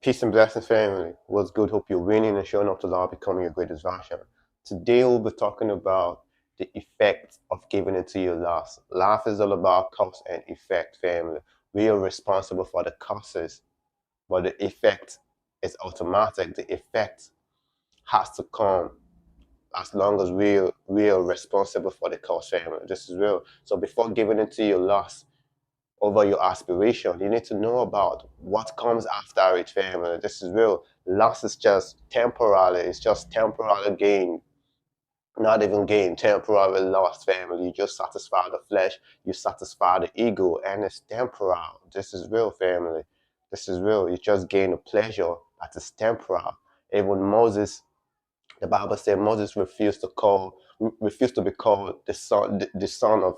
Peace and blessings, family. What's good? Hope you're winning and showing up to Lord, becoming your greatest version. Today, we'll be talking about the effect of giving into your loss. Life is all about cause and effect, family. We are responsible for the causes, but the effect is automatic. The effect has to come as long as we are responsible for the cause, family. This is real. So before giving into your loss, over your aspiration. You need to know about what comes after it, family. This is real. Loss is just temporary. It's just temporary gain. Not even gain, temporary loss, family. You just satisfy the flesh, you satisfy the ego, and it's temporal. This is real, family. This is real. You just gain a pleasure that is temporal. Even Moses, the Bible said Moses refused to be called the son of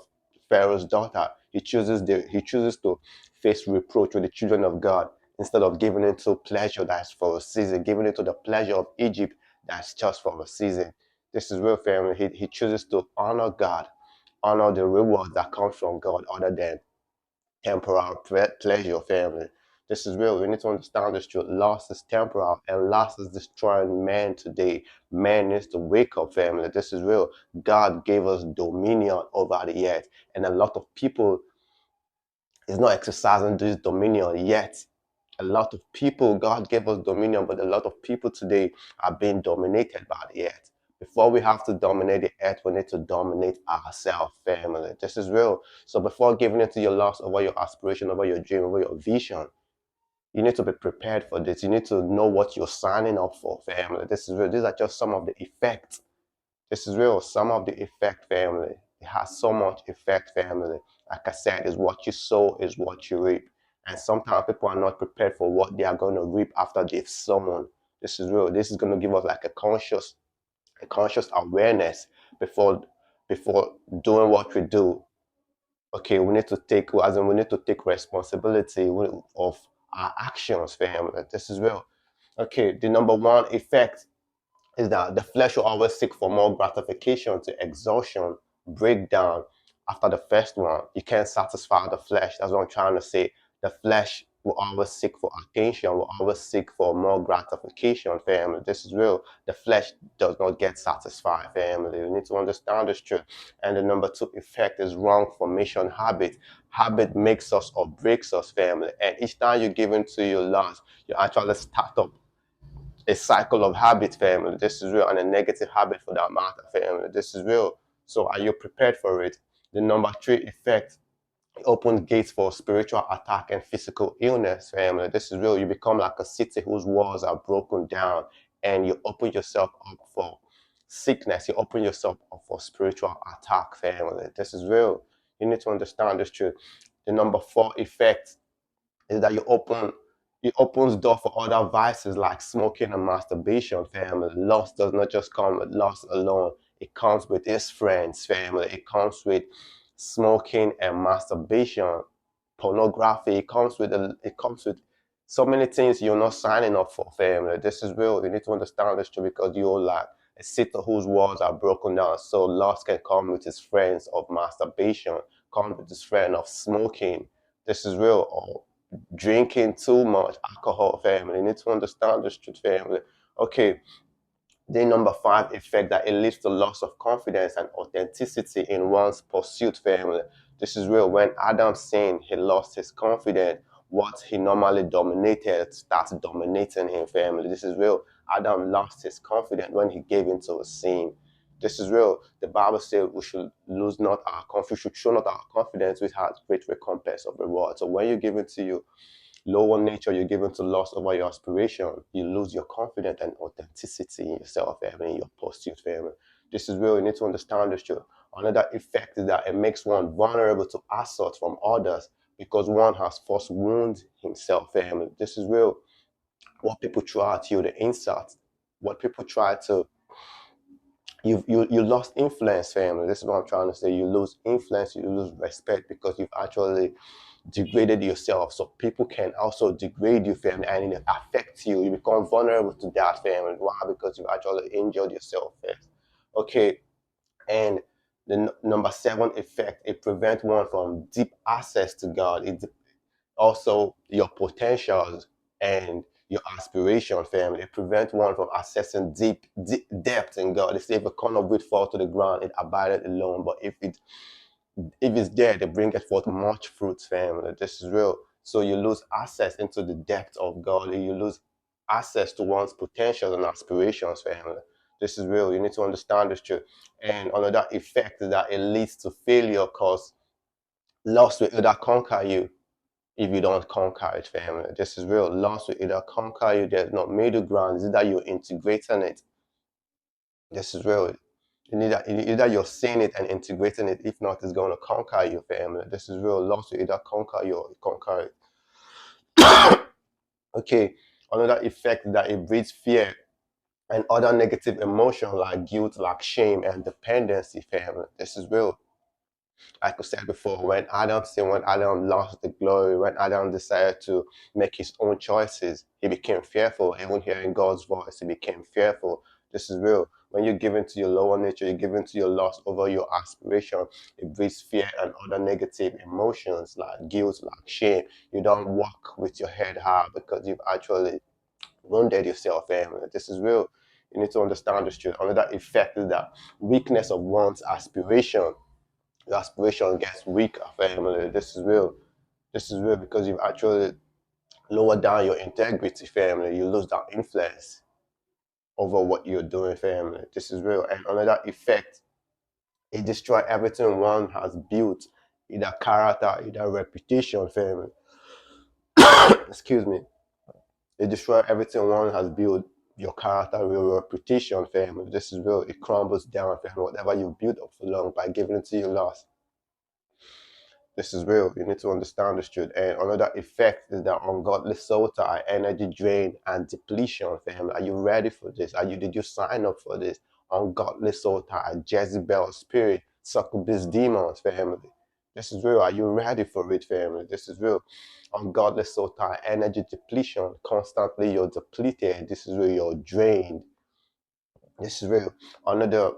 Pharaoh's daughter. He chooses to face reproach with the children of God instead of giving into pleasure that's for a season, giving into the pleasure of Egypt that's just for a season. This is real, family. He chooses to honor God, honor the reward that comes from God other than temporal pleasure, family. This is real. We need to understand this truth. Loss is temporal, and loss is destroying man today. Man needs to wake up, family. This is real. God gave us dominion over the earth, and a lot of people is not exercising this dominion yet. A lot of people, God gave us dominion, but a lot of people today are being dominated by the earth. Before we have to dominate the earth, we need to dominate ourselves, family. This is real. So before giving into your loss over your aspiration, over your dream, over your vision, you need to be prepared for this. You need to know what you're signing up for, family. This is real. These are just some of the effects. This is real. Some of the effect, family. It has so much effect, family. Like I said, is what you sow is what you reap. And sometimes people are not prepared for what they are going to reap after they've sown. This is real. This is going to give us like a conscious awareness before before doing what we do. Okay, we need to take responsibility of our actions, family. This is real. Okay, the number one effect is that the flesh will always seek for more gratification to exhaustion, breakdown after the first one. You can't satisfy the flesh. That's what I'm trying to say. The flesh will always seek for attention, will always seek for more gratification, family. This is real. The flesh does not get satisfied, family. You need to understand this truth. And the number two effect is wrong formation habit. Habit makes us or breaks us, family. And each time you give into your loss, you actually start up a cycle of habit, family. This is real, and a negative habit for that matter, family. This is real. So are you prepared for it? The number three effect, it opens gates for spiritual attack and physical illness, family. This is real. You become like a city whose walls are broken down, and you open yourself up for sickness. You open yourself up for spiritual attack, family. This is real. You need to understand this truth. The number four effect is that it opens door for other vices like smoking and masturbation, family. Lust does not just come with lust alone. It comes with its friends, family. It comes with smoking and masturbation, pornography. It comes with so many things you're not signing up for, family. This is real. You need to understand this too because you're like a city whose walls are broken down. So lust can come with its friends of masturbation, come with its friend of smoking. This is real. Or drinking too much alcohol, family. You need to understand this truth, family. Okay, the number five effect that it leads to loss of confidence and authenticity in one's pursuit, family. This is real. When Adam sinned, he lost his confidence. What he normally dominated starts dominating him, family. This is real. Adam lost his confidence when he gave into a sin. This is real. The Bible says we should lose not our confidence, should show not our confidence, which has great recompense of reward. So when you give into you lower nature, you're given to loss over your aspiration, you lose your confidence and authenticity in yourself, family, in your pursuit, family. This is real. You need to understand this truth. Another effect is that it makes one vulnerable to assault from others because one has first wounded himself, family. This is real. What people try to you, the insult, what people try to you lost influence, family. This is what I'm trying to say. You lose influence, you lose respect because you've actually degraded yourself. So people can also degrade you, family, and it affects you. You become vulnerable to that, family. Why? Because you actually injured yourself first. Okay, and the number seven effect, it prevents one from deep access to God. It also your potentials and your aspiration, family. It prevents one from accessing deep depth in God. They say if a corn of wheat fall to the ground, it abideth alone. But if it's there, they bring it forth much fruits, family. This is real. So you lose access into the depth of God. You lose access to one's potential and aspirations, family. This is real. You need to understand this truth. And another effect is that it leads to failure because loss will either conquer you if you don't conquer it, family. This is real. Loss will either conquer you. There's no middle ground. It's either you're integrating it. This is real. Either you're seeing it and integrating it. If not, it's going to conquer your family. This is real. Loss will either conquer you or conquer it. Okay. Another effect that it breeds fear and other negative emotions like guilt, like shame and dependency, family. This is real. Like I said before, when Adam sinned, when Adam lost the glory, when Adam decided to make his own choices, he became fearful. Even hearing God's voice, he became fearful. This is real. When you give into your lower nature, you give into your lust over your aspiration, it breeds fear and other negative emotions like guilt, like shame. You don't walk with your head high because you've actually wounded yourself, family. This is real. You need to understand this truth. Another effect is that weakness of one's aspiration. Your aspiration gets weaker, family. This is real. This is real because you've actually lowered down your integrity, family. You lose that influence over what you're doing, family. This is real. And another effect, it destroys everything one has built, either character, either reputation, family. Excuse me. It destroys everything one has built, your character, your reputation, family. This is real. It crumbles down, family. Whatever you built up for long by giving it to your loss. This is real. You need to understand this truth. And another effect is that ungodly soul tie, energy drain, and depletion, family. Are you ready for this? Did you sign up for this? Ungodly soul tie, Jezebel spirit, succubus demons, family. This is real. Are you ready for it, family? This is real. Ungodly soul tie, energy depletion. Constantly you're depleted. This is real. You're drained. This is real. Another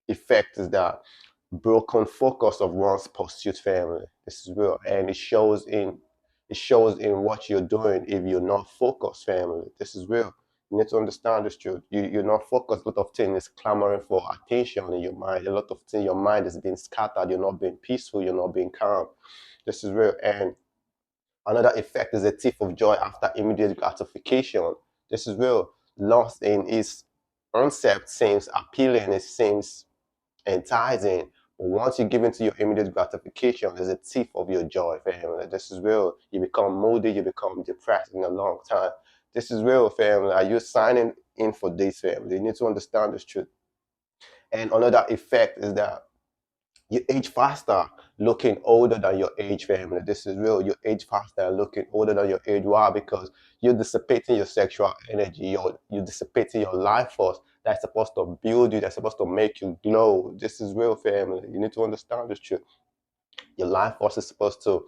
effect is that broken focus of one's pursuit, family. This is real, and it shows in what you're doing if you're not focused, family. This is real. You need to understand this truth. You're not focused. A lot of things is clamoring for attention in your mind. A lot of things, your mind is being scattered. You're not being peaceful. You're not being calm. This is real. And another effect is a thief of joy after immediate gratification. This is real. Lost in its concept seems appealing. It seems enticing. But once you give into your immediate gratification, there's a thief of your joy, family. This is real. You become moody, you become depressed in a long time. This is real, family. Are you signing in for this, family? You need to understand this truth. And another effect is that you age faster, looking older than your age, family. This is real. You age faster, looking older than your age. Why? Because you're dissipating your sexual energy. You're dissipating your life force that's supposed to build you, that's supposed to make you glow. This is real, family. You need to understand this truth. Your life force is supposed to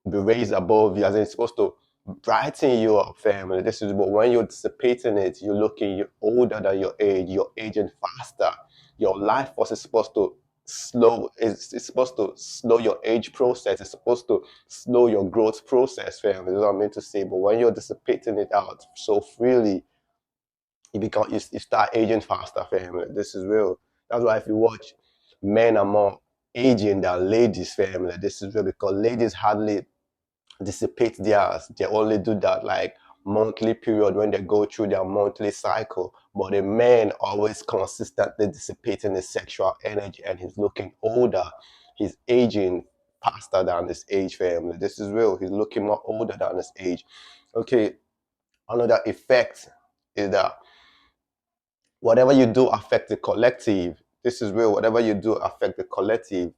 be raised above you, as in it's supposed to brighten you up, family. This is, but when you're dissipating it, you're older than your age, you're aging faster. Your life force is supposed to it's supposed to slow your age process, it's supposed to slow your growth process, family. That's what I meant to say. But when you're dissipating it out so freely, you start aging faster, family. This is real. That's why if you watch, men are more aging than ladies, family. This is real because ladies hardly dissipate theirs. They only do that like monthly period when they go through their monthly cycle. But a man always consistently dissipating his sexual energy and he's looking older. He's aging faster than his age, family. This is real. He's looking more older than his age. Okay, another effect is that whatever you do affect the collective. This is real. Whatever you do affect the collective,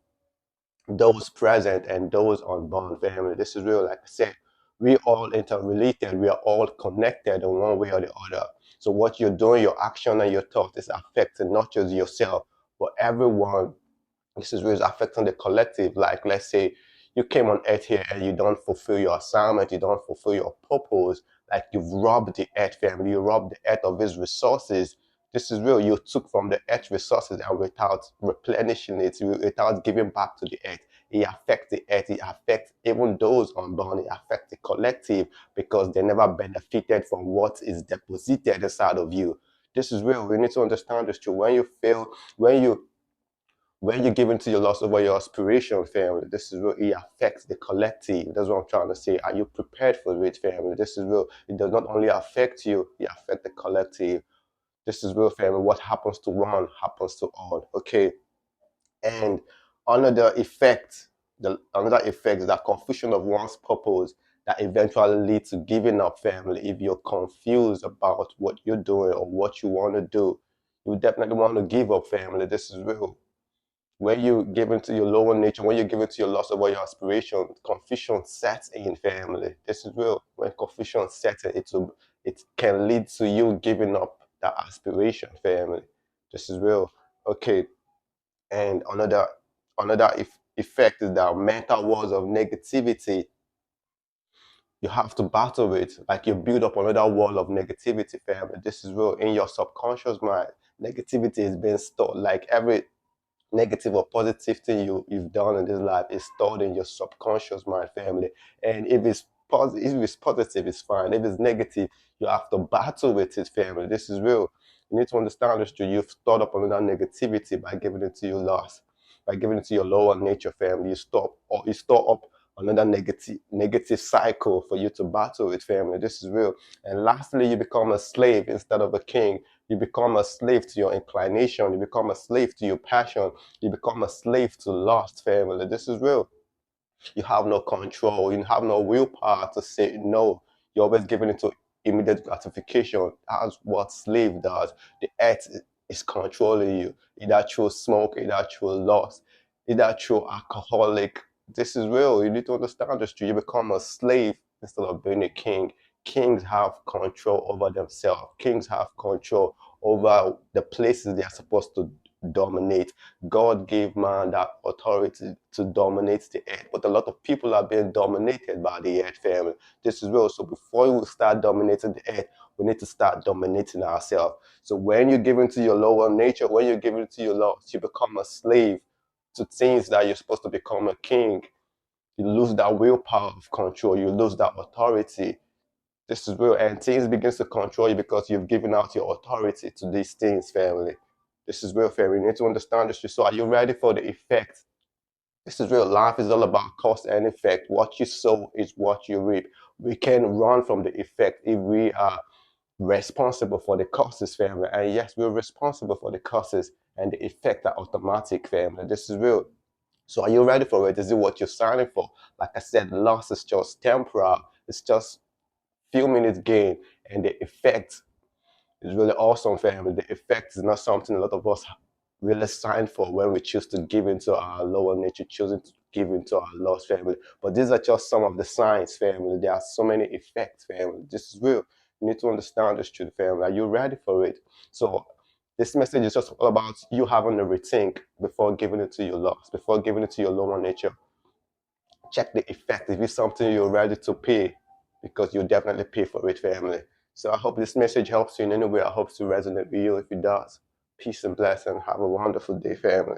those present and those unborn, family. This is real. Like I said, we all interrelated. We are all connected in one way or the other. So what you're doing, your action and your thought is affecting not just yourself, but everyone. This is really affecting the collective. Like, let's say you came on earth here and you don't fulfill your assignment, you don't fulfill your purpose, like you've robbed the earth, family, you robbed the earth of its resources. This is real. You took from the earth resources and without replenishing it, without giving back to the earth, it affects the earth, it affects even those unborn, it affects the collective because they never benefited from what is deposited inside of you. This is real. We need to understand this too. When you fail, when you give into your loss over your aspiration, family, this is real. It affects the collective. That's what I'm trying to say. Are you prepared for it, family? This is real. It does not only affect you, it affects the collective. This is real, family. What happens to one happens to all. Okay. And another effect, another effect is that confusion of one's purpose that eventually leads to giving up, family. If you're confused about what you're doing or what you want to do, you definitely want to give up, family. This is real. When you give into your lower nature, when you give into your loss about your aspiration, confusion sets in, family. This is real. When confusion sets in, it can lead to you giving up that aspiration, family. This is real. Okay. And another effect is that mental walls of negativity you have to battle with. Like you build up another wall of negativity, family. This is real. In your subconscious mind, negativity is being stored. Like every negative or positive thing you've done in this life is stored in your subconscious mind, family. And if it's positive, it's fine. If it's negative, you have to battle with it, family. This is real. You need to understand this too. You've stored up another negativity by giving it to your loss, by giving it to your lower nature, family. You store up another negative cycle for you to battle with, family. This is real. And lastly, you become a slave instead of a king. You become a slave to your inclination. You become a slave to your passion. You become a slave to lust, family. This is real. You have no control. You have no willpower to say no. You're always giving into immediate gratification. That's what slave does. The earth is controlling you, either through smoke, either through lust, either through alcoholic. This is real. You need to understand this. You become a slave instead of being a king. Kings have control over themselves. Kings have control over the places they are supposed to dominate. God gave man that authority to dominate the earth, but a lot of people are being dominated by the earth, family. This is real. So before we start dominating the earth, we need to start dominating ourselves. So when you give into your lower nature, when you give into your loss, you become a slave to things that you're supposed to become a king. You lose that willpower of control. You lose that authority. This is real. And things begins to control you because you've given out your authority to these things, family. This is real, family. You need to understand this. So are you ready for the effect? This is real. Life is all about cause and effect. What you sow is what you reap. We can run from the effect if we are responsible for the causes, family. And yes, we're responsible for the causes, and the effect are automatic, family. This is real. So are you ready for it? Is it what you're signing for? Like I said, loss is just temporal. It's just few minutes gain, and the effect is really awesome, family. The effect is not something a lot of us really sign for when we choose to give into our lower nature, choosing to give into our lost, family. But these are just some of the signs, family. There are so many effects, family. This is real. You need to understand this truth, family. Are you ready for it? So this message is just all about you having a rethink before giving it to your loss, before giving it to your lower nature. Check the effect. If it's something you're ready to pay, because you'll definitely pay for it, family. So I hope this message helps you in any way. I hope to resonate with you. If it does, peace and blessing. Have a wonderful day, family.